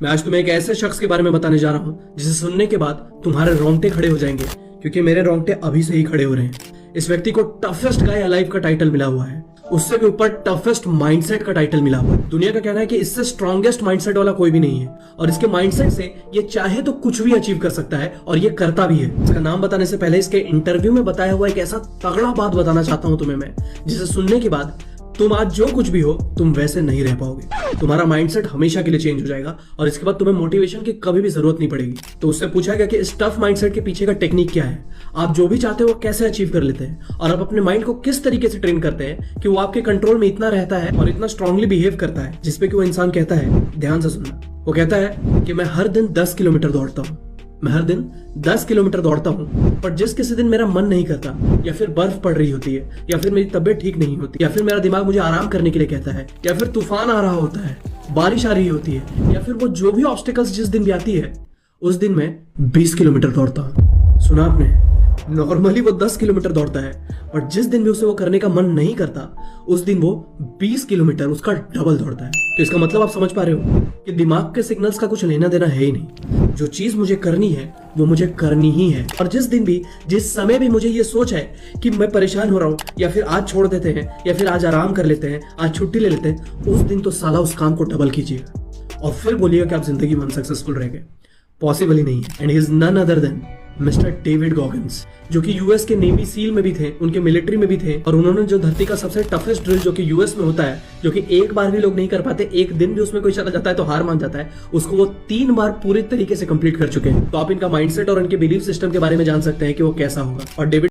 मैं आज तुम्हें एक ऐसे शख्स के बारे में बताने जा रहा हूँ जिसे सुनने के बाद तुम्हारे रोंगटे खड़े हो जाएंगे, क्योंकि मेरे रोंगटे अभी से ही खड़े हो रहे हैं। इस व्यक्ति को टफेस्ट गाय अलाइव का टाइटल मिला हुआ है, उससे भी ऊपर टफेस्ट माइंडसेट का टाइटल मिला हुआ है। दुनिया का कहना है कि इससे स्ट्रॉन्गेस्ट माइंडसेट वाला कोई भी नहीं है, और इसके माइंडसेट से ये चाहे तो कुछ भी अचीव कर सकता है, और ये करता भी है। इसका नाम बताने से पहले इसके इंटरव्यू में बताया हुआ एक ऐसा तगड़ा बात बताना चाहता हूं तुम्हें मैं, जिसे सुनने के बाद तुम आज जो कुछ भी हो तुम वैसे नहीं रह पाओगे। तुम्हारा माइंडसेट हमेशा के लिए चेंज हो जाएगा, और इसके बाद तुम्हें मोटिवेशन की कभी भी जरूरत नहीं पड़ेगी। तो उससे पूछा गया कि इस टफ माइंडसेट के पीछे का टेक्निक क्या है, आप जो भी चाहते हो वो कैसे अचीव कर लेते हैं, और आप अपने माइंड को किस तरीके से ट्रेन करते हैं कि वो आपके कंट्रोल में इतना रहता है और इतना स्ट्रांगली बिहेव करता है, जिसपे कि वो इंसान कहता है, ध्यान से सुनना, वो कहता है कि मैं हर दिन 10 किलोमीटर दौड़ता हूँ, मैं हर दिन 10 किलोमीटर दौड़ता हूँ, पर जिस किसी दिन मेरा मन नहीं करता, या फिर बर्फ पड़ रही होती है, या फिर मेरी तबीयत ठीक नहीं होती, या फिर मेरा दिमाग मुझे आराम करने के लिए कहता है, या फिर तूफान आ रहा होता है, बारिश आ रही होती है, या फिर वो जो भी ऑब्स्टिकल्स जिस दिन भी आती है, उस दिन मैं 20 किलोमीटर दौड़ता हूँ। सुना आपने? नॉर्मली वो 10 किलोमीटर दौड़ता है, और जिस दिन भी उसे वो करने का मन नहीं करता, उस दिन वो 20 किलोमीटर उसका डबल दौड़ता है। तो इसका मतलब आप समझ पा रहे हो कि दिमाग के सिग्नल्स का कुछ लेना देना है ही नहीं। जो चीज मुझे करनी है वो मुझे करनी ही है, और जिस दिन भी जिस समय भी मुझे ये सोच है कि मैं परेशान हो रहा हूँ, या फिर आज छोड़ देते हैं, या फिर आज आराम कर लेते हैं, आज छुट्टी ले लेते हैं, उस दिन तो साला उस काम को डबल कीजिएगा, और फिर बोलिएगा कि आप जिंदगी में सक्सेसफुल रह गए। पॉसिबल ही नहीं है। And he is none other than mister David Goggins, जो कि यूएस के नेवी सील में भी थे, उनके मिलिट्री में भी थे, और उन्होंने जो धरती का सबसे टफेस्ट ड्रिल जो कि यूएस में होता है, जो कि एक बार भी लोग नहीं कर पाते, एक दिन भी उसमें कोई चला जाता है तो हार मान जाता है, उसको वो 3 बार पूरे तरीके से कंप्लीट कर चुके हैं। तो आप इनका माइंडसेट और इनके बिलीफ सिस्टम के बारे में जान सकते हैं कि वो कैसा होगा। और डेविड